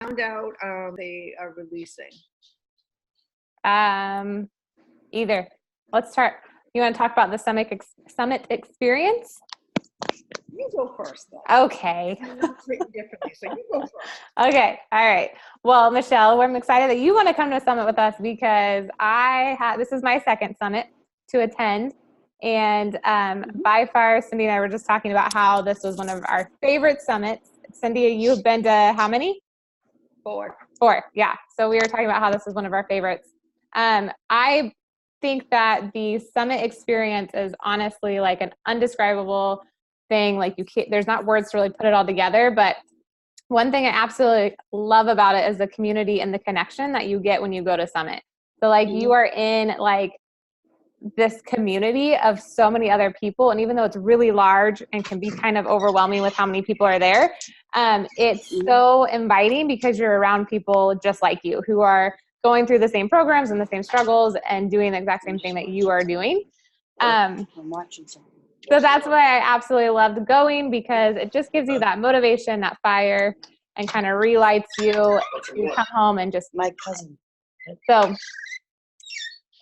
found out they are releasing? Either. Let's start. You want to talk about the summit experience? You go first, though. Okay. It's written differently, so you go first. Okay. All right. Well, Michelle, I'm excited that you want to come to a summit with us because this is my second summit to attend. And by far, Cindy and I were just talking about how this was one of our favorite summits. Cindy, you've been to how many? 4. 4. Yeah. So we were talking about how this was one of our favorites. I think that the summit experience is honestly like an undescribable thing. Like there's not words to really put it all together, but one thing I absolutely love about it is the community and the connection that you get when you go to summit. So like you are in like this community of so many other people. And even though it's really large and can be kind of overwhelming with how many people are there, it's so inviting because you're around people just like you who are going through the same programs and the same struggles and doing the exact same thing that you are doing. I'm watching something. So that's why I absolutely loved going, because it just gives you that motivation, that fire, and kind of relights you. You come home and just My cousin. so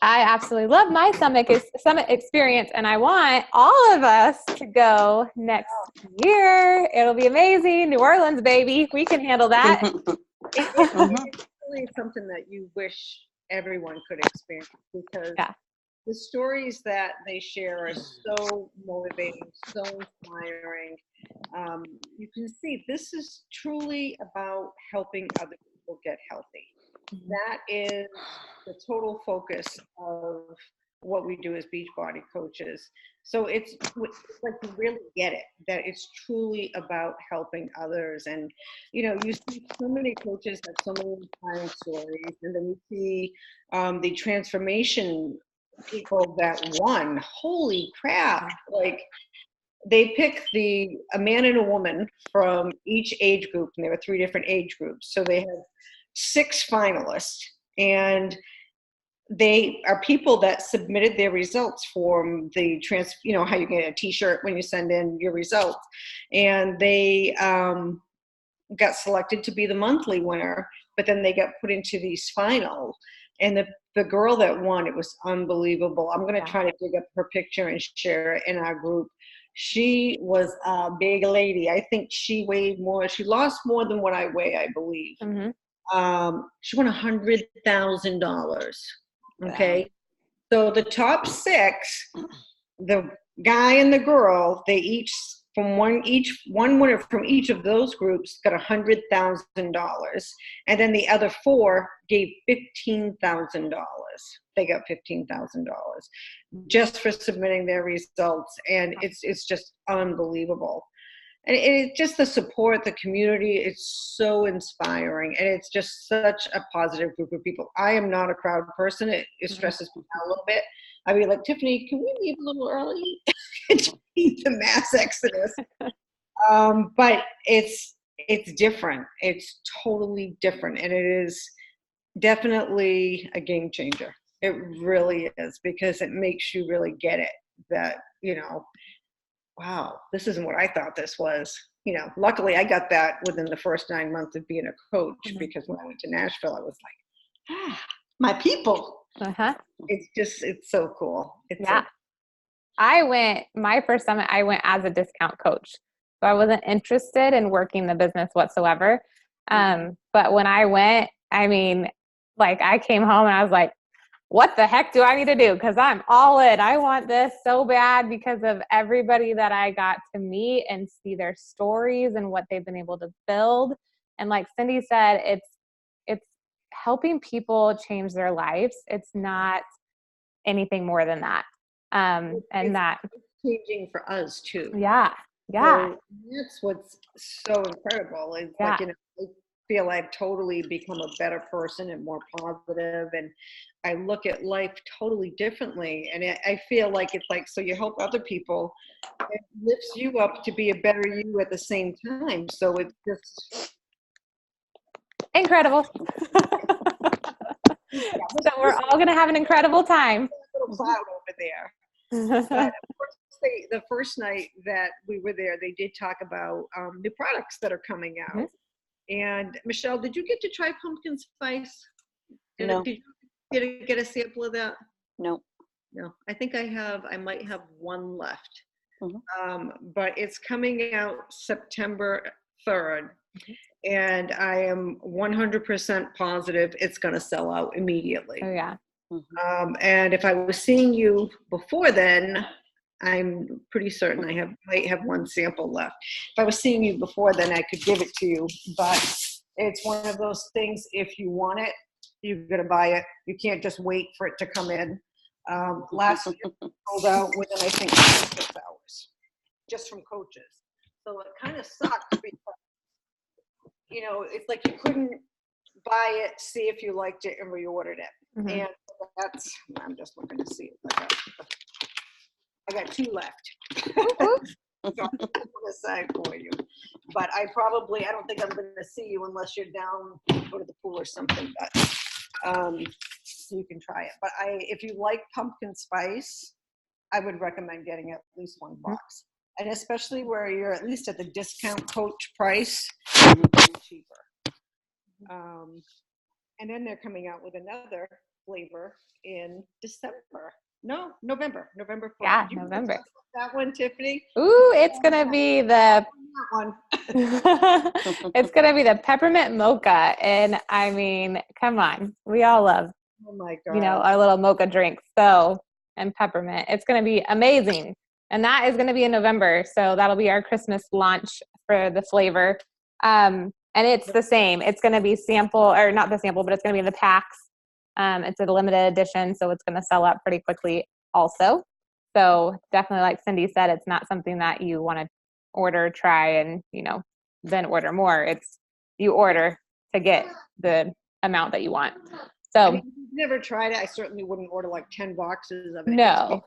I absolutely love my summit experience, and I want all of us to go next year. It'll be amazing. New Orleans, baby. We can handle that. It's really something that you wish everyone could experience, because the stories that they share are so motivating, so inspiring. You can see this is truly about helping other people get healthy. That is the total focus of what we do as Beachbody coaches. So it's like you really get it, that it's truly about helping others. And, you see so many coaches have so many inspiring stories, and then you see the transformation people that won. Holy crap. Like, they picked a man and a woman from each age group, and there were 3 different age groups. So they had 6 finalists, and they are people that submitted their results for the how you get a t-shirt when you send in your results. And they got selected to be the monthly winner, but then they got put into these finals. And the girl that won, it was unbelievable. I'm going to try to dig up her picture and share it in our group. She was a big lady. I think she weighed more. She lost more than what I weigh, I believe. She won $100,000. Okay. So the top 6, the guy and the girl, they each one winner from each of those groups got $100,000, and then the other 4 gave $15,000. They got $15,000 just for submitting their results, and it's just unbelievable. And it's just the support, the community, it's so inspiring, and it's just such a positive group of people. I am not a crowd person. It stresses me out a little bit. I'd be like, Tiffany, can we leave a little early to beat the mass exodus? But it's different. It's totally different, and it is definitely a game changer. It really is, because it makes you really get it, that, wow, this isn't what I thought this was. Luckily I got that within the first 9 months of being a coach, because when I went to Nashville, I was like, my people. It's so cool. My first summit, I went as a discount coach. So I wasn't interested in working the business whatsoever. But when I went, I came home and I was like, what the heck do I need to do? Because I'm all in. I want this so bad, because of everybody that I got to meet and see their stories and what they've been able to build. And like Cindy said, it's helping people change their lives. It's not anything more than that. And that changing for us too. Yeah. So that's what's so incredible. It's like, I feel I've totally become a better person and more positive, and I look at life totally differently. And I feel like it's like, so you help other people, it lifts you up to be a better you at the same time. So it's just incredible. So we're all going to have an incredible time. A little cloud over there. But the first night that we were there, they did talk about the products that are coming out. And Michelle, did you get to try pumpkin spice? No. Did you get a sample of that? No. No, I think I might have one left. Mhm. But it's coming out September 3rd. And I am 100% positive it's going to sell out immediately. Oh yeah. And if I was seeing you before then, I'm pretty certain might have one sample left. If I was seeing you before then, I could give it to you. But it's one of those things, if you want it, you're going to buy it. You can't just wait for it to come in. Last year, sold out within, I think, 6 hours, just from Coaches. So it kind of sucked because, you know, it's like you couldn't buy it, see if you liked it, and reordered it. Mhm. And that's, I'm just looking to see if I got 2 left. So I'm on the side for you. But I don't think I'm going to see you unless you're down, go to the pool or something. But you can try it. But if you like pumpkin spice, I would recommend getting at least 1 box. And especially where you're at least at the discount Coach price, it's cheaper. And then they're coming out with another flavor in November 4th. Yeah, Did you November. that one, Tiffany? Ooh, it's gonna be the That one. it's gonna be the peppermint mocha, and I mean, come on, we all love Oh my God. you know our little mocha drink. So and peppermint, it's gonna be amazing, and that is gonna be in November. So that'll be our Christmas launch for the flavor. And it's the same. It's gonna be sample or not the sample, but it's gonna be in the packs. It's a limited edition, so it's gonna sell out pretty quickly also. So definitely, like Cindy said, it's not something that you want to order, try, and, you know, then order more. It's you order to get the amount that you want. So I mean, if you've never tried it, I certainly wouldn't order like 10 boxes of it. no,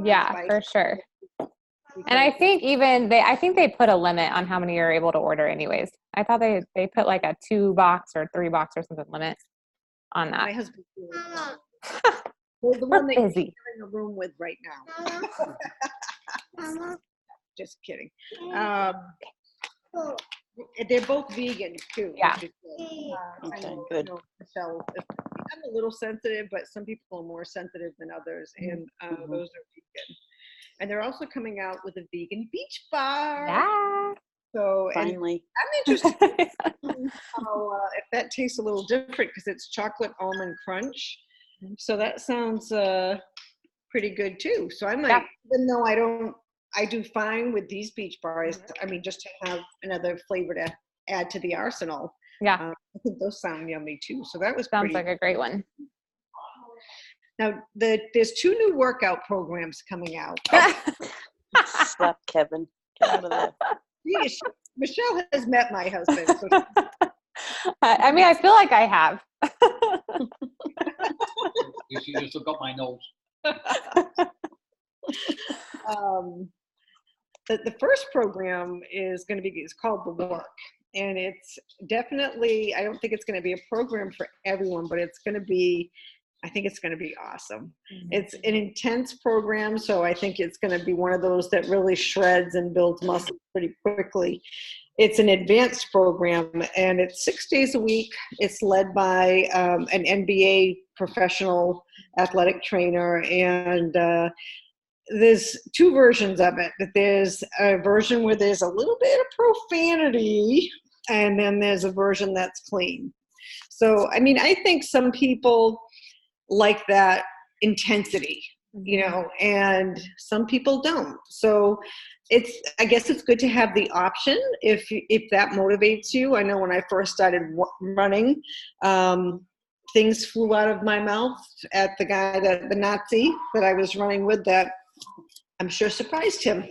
yeah, for sure. And I think I think they put a limit on how many you're able to order anyways. I thought they put like a 2 box or 3 box or something limit on My that. husband, the one that you're busy. in a room with right now. Just kidding. They're both vegan too. Yeah. which is good. I Okay, know, good. Michelle, I'm a little sensitive, but some people are more sensitive than others, and those are vegan. And they're also coming out with a vegan beach bar. Yeah. So finally, I'm interested in how, if that tastes a little different because it's chocolate almond crunch. So that sounds pretty good too. So I might, even though I do fine with these beach bars. I mean, just to have another flavor to add to the arsenal. Yeah. I think those sound yummy too. So that was Sounds like a great one. Now, there's 2 new workout programs coming out. slap Kevin. Get out of there. Michelle has met my husband. So I mean, I feel like I have. You just look up my nose. The first program is called The Work. And it's definitely, I don't think it's going to be a program for everyone, but I think it's going to be awesome. Mm-hmm. It's an intense program, so I think it's going to be one of those that really shreds and builds muscle pretty quickly. It's an advanced program, and it's 6 days a week. It's led by an NBA professional athletic trainer, and there's 2 versions of it. There's a version where there's a little bit of profanity, and then there's a version that's clean. So, I mean, I think some people like that intensity, you know, and some people don't. So I guess it's good to have the option if that motivates you. I know when I first started running, things flew out of my mouth at the guy, the Nazi that I was running with, that I'm sure surprised him.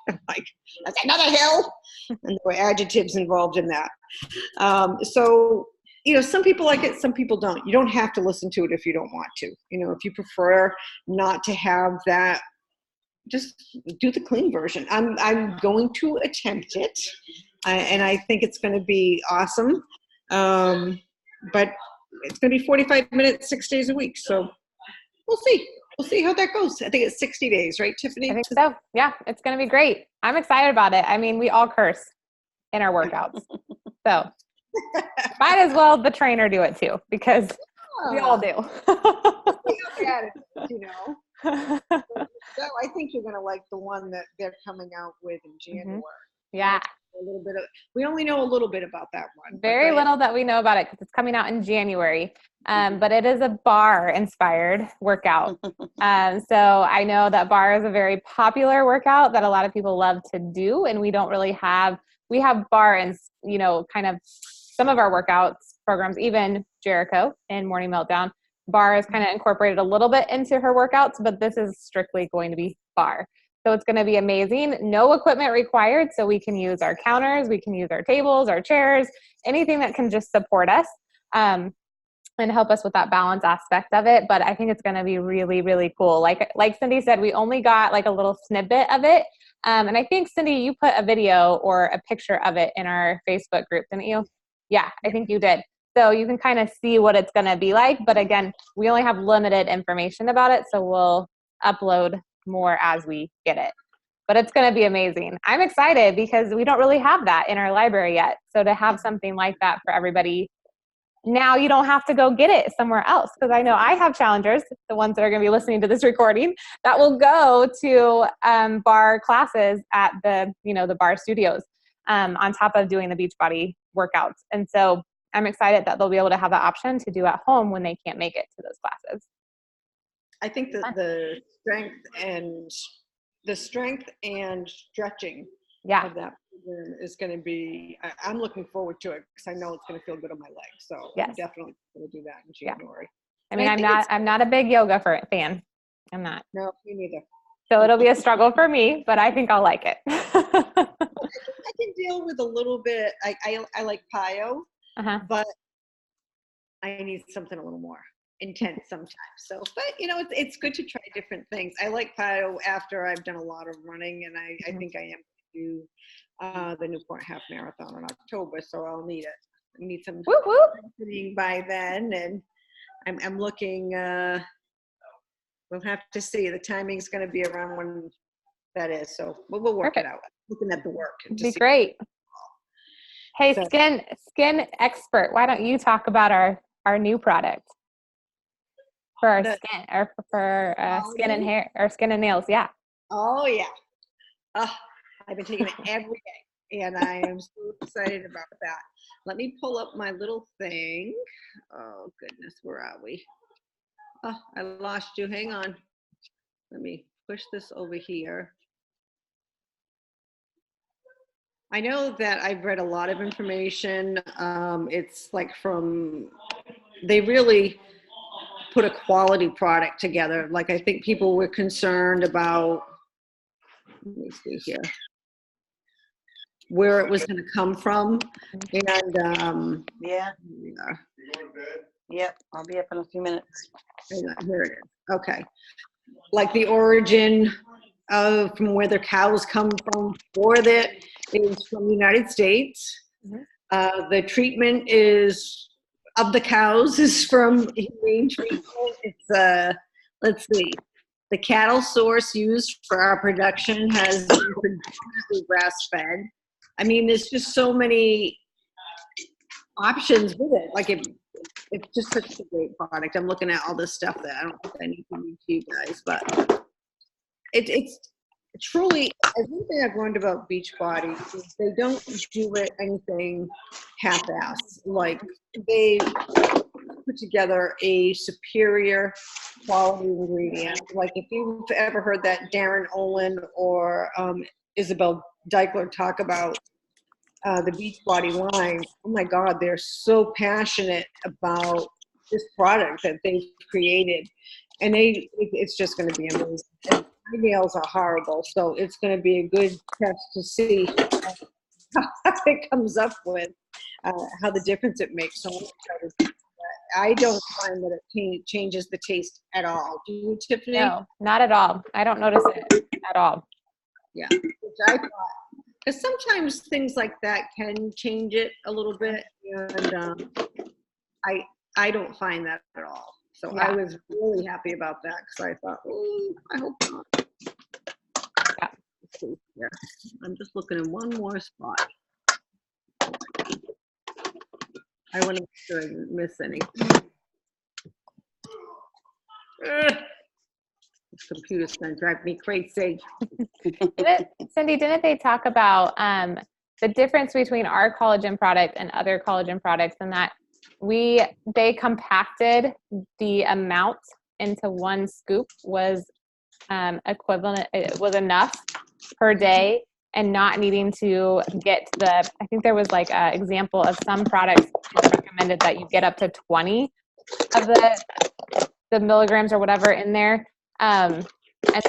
I'm like, that's another hill. And there were adjectives involved in that. So, you know, some people like it, some people don't. You don't have to listen to it if you don't want to. You know, if you prefer not to have that, just do the clean version. I'm going to attempt it, and I think it's going to be awesome. But it's going to be 45 minutes, 6 days a week. So we'll see. We'll see how that goes. I think it's 60 days, right, Tiffany? I think so. Yeah, it's going to be great. I'm excited about it. I mean, we all curse. in our workouts. So might as well the trainer do it too, because we all do. You know. So I think you're gonna like the one that they're coming out with in January. Yeah. A little bit of, we only know a little bit about that one. Very little that we know about it because it's coming out in January. But it is a bar inspired workout. So I know that bar is a very popular workout that a lot of people love to do. And we don't really have, we have bar and, you know, kind of some of our workouts programs, even Jericho in Morning Meltdown, bar is kind of incorporated a little bit into her workouts, but this is strictly going to be bar. So it's going to be amazing. No equipment required. So we can use our counters, we can use our tables, our chairs, anything that can just support us and help us with that balance aspect of it. But I think it's going to be really, really cool. Like Cindy said, we only got like a little snippet of it. And I think, Cindy, you put a video or a picture of it in our Facebook group, didn't you? Yeah, I think you did. So you can kind of see what it's going to be like. But again, we only have limited information about it. So we'll upload more as we get it, but it's going to be amazing. I'm excited because we don't really have that in our library yet. So to have something like that for everybody, now you don't have to go get it somewhere else. Because I know I have challengers, the ones that are going to be listening to this recording, that will go to bar classes at the, you know, the bar studios on top of doing the Beachbody workouts. And so I'm excited that they'll be able to have the option to do at home when they can't make it to those classes. I think that the strength and stretching of that program is going to be, I'm looking forward to it because I know it's going to feel good on my legs. So I'm definitely going to do that in January. I mean, I'm not a big yoga fan. I'm not. No, me neither. So it'll be a struggle for me, but I think I'll like it. I can deal with a little bit. I like PiYo, but I need something a little more intense sometimes. So, but you know, it's good to try different things. I like PiYo after I've done a lot of running, and I think I am going to do the Newport Half Marathon in October, so I'll need it. I need some training by then, and I'm looking. We'll have to see. The timing's going to be around when that is, so we'll work it out. Looking at the work. It'd be great. Hey, so, skin expert, why don't you talk about our new product? For our skin, or for skin and hair, or skin and nails, yeah. Oh yeah, I've been taking it every day, and I am so excited about that. Let me pull up my little thing. Oh goodness, where are we? Oh, I lost you. Hang on. Let me push this over here. I know that I've read a lot of information. It's like they really put a quality product together. Like I think people were concerned about, let me see here, where it was going to come from. And yeah. Yep, I'll be up in a few minutes. Here it is. Okay. Like the origin of from where the cows come from for that is from the United States. The treatment is of the cows is from humane treatment. It's let's see, the cattle source used for our production has been predominantly grass fed. I mean, there's just so many options with it. Like it's just such a great product. I'm looking at all this stuff that I don't think I need to read to you guys, but it's truly, one thing I've learned about Beachbody is they don't do anything half-assed. Like they put together a superior quality ingredient. Like if you've ever heard that Darren Olin or Isabel Deichler talk about the Beachbody line, oh my God, they're so passionate about this product that they've created. And it's just going to be amazing. And my nails are horrible, so it's going to be a good test to see how it comes up with, how the difference it makes. So I don't find that it changes the taste at all. Do you, Tiffany? No, not at all. I don't notice it at all. Yeah, which I thought, because sometimes things like that can change it a little bit, and I don't find that at all. So I was really happy about that because I thought, I hope not. Yeah. I'm just looking in one more spot. I want to make sure I didn't miss any. This computer's gonna drive me crazy. Cindy, didn't they talk about the difference between our collagen product and other collagen products, and that they compacted the amount into one scoop was equivalent, it was enough per day, and not needing to get I think there was like an example of some products recommended that you get up to 20 of the milligrams or whatever in there. And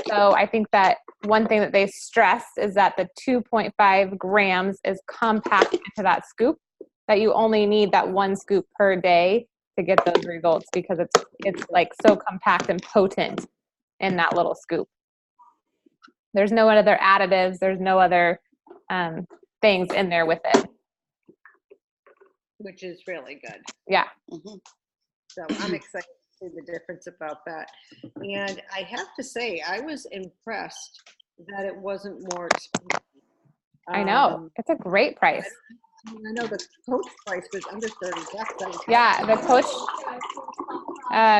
so I think that one thing that they stress is that the 2.5 grams is compact into that scoop, that you only need that one scoop per day to get those results, because it's like so compact and potent in that little scoop. There's no other additives. There's no other things in there with it. Which is really good. Yeah. So I'm excited to see the difference about that. And I have to say, I was impressed that it wasn't more expensive. I know. It's a great price. I know the Coach price was under $30. Yeah, the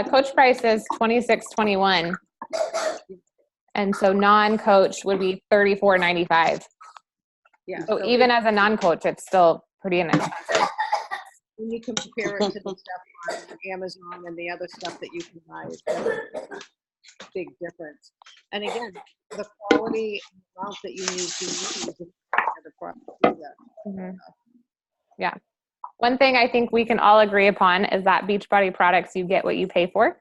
Coach price is $26.21. And so non-Coach would be $34.95. Yeah. So even as a non-Coach, it's still pretty inexpensive. When you compare it to the stuff on Amazon and the other stuff that you can buy, it's a big difference. And again, the quality and the amount that you need to use the product. Mm-hmm. Yeah. One thing I think we can all agree upon is that Beachbody products, you get what you pay for.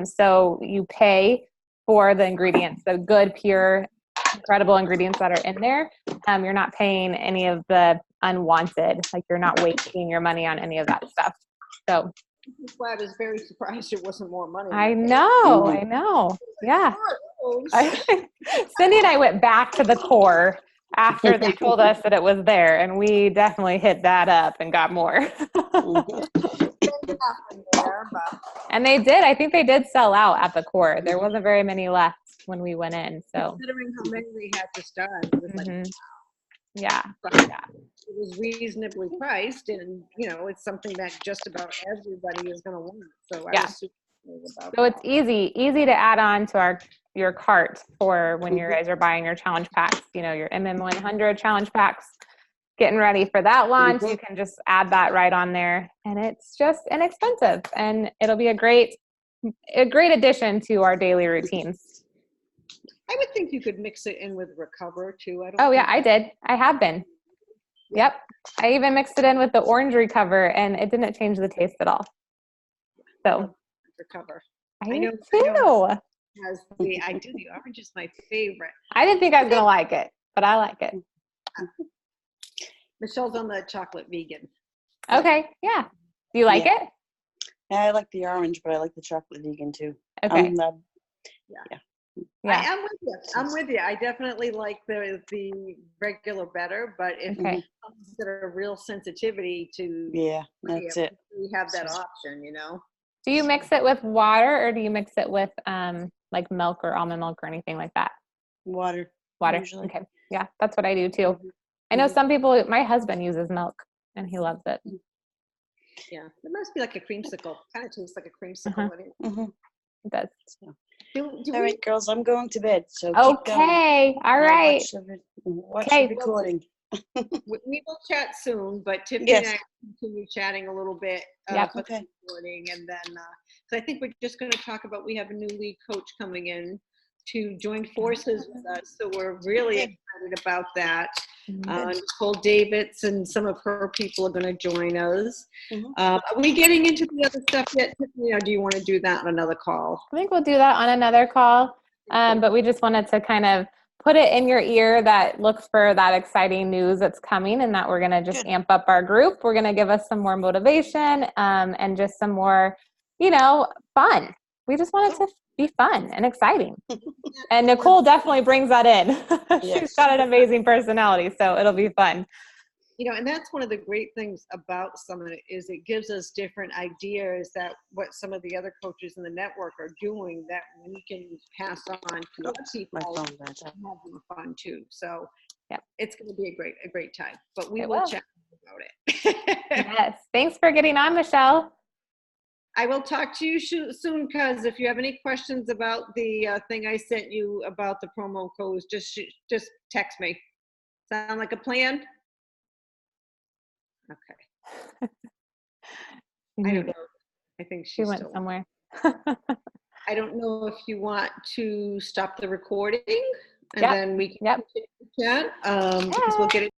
So you pay for the ingredients, the good, pure, incredible ingredients that are in there. You're not paying any of the unwanted, like you're not wasting your money on any of that stuff. So that's why I was very surprised it wasn't more money. I know. Yeah. Cindy and I went back to the core after they told us that it was there, and we definitely hit that up and got more. And they did. I think they did sell out at the core. There wasn't very many left when we went in. So considering how many we had to start, it was like, yeah. It was reasonably priced, and it's something that just about everybody is going to want. So I was super about so it's easy to add on to your cart for when you guys are buying your challenge packs. Your MM100 challenge packs. Getting ready for that launch, you can just add that right on there, and it's just inexpensive, and it'll be a great addition to our daily routines. I would think you could mix it in with Recover too. I did. I have been. Yep. I even mixed it in with the orange Recover, and it didn't change the taste at all. So Recover. I know too. I do. The orange is my favorite. I didn't think I was gonna like it, but I like it. Michelle's on the chocolate vegan. Okay. Yeah. Do you like it? Yeah, I like the orange, but I like the chocolate vegan too. Okay. Yeah. I'm with you. I definitely like the regular better, but if you consider a real sensitivity to that's it. We have that option, Do you mix it with water, or do you mix it with like milk or almond milk or anything like that? Water. Usually. Okay. Yeah, that's what I do too. I know some people, my husband uses milk and he loves it. Yeah. It must be like a creamsicle. Kind of tastes like a creamsicle. It does. All right, girls, I'm going to bed. So okay. All right. Watch the recording. We will chat soon, but Tiffany and I continue chatting a little bit. Okay. Recording, and then, so I think we're just going to talk about, we have a new lead coach coming in to join forces with us. So we're really excited about that. Nicole Davids and some of her people are going to join us. Are we getting into the other stuff yet, Tiffany, or do you want to do that on another call? I think we'll do that on another call. But we just wanted to kind of put it in your ear that look for that exciting news that's coming, and that we're going to just amp up our group. We're going to give us some more motivation and just some more, fun. We just want it to be fun and exciting. And Nicole definitely brings that in. She's got an amazing personality, so it'll be fun. And that's one of the great things about Summit is it gives us different ideas that what some of the other coaches in the network are doing that we can pass on to other people and have them fun too. So it's going to be a great time. But we will chat about it. Yes. Thanks for getting on, Michelle. I will talk to you soon, cuz if you have any questions about the thing I sent you about the promo codes, just text me. Sound like a plan? Okay. I don't know. I think She she's went still. somewhere. I don't know if you want to stop the recording and Yep. then we can Yep. chat, because we'll get it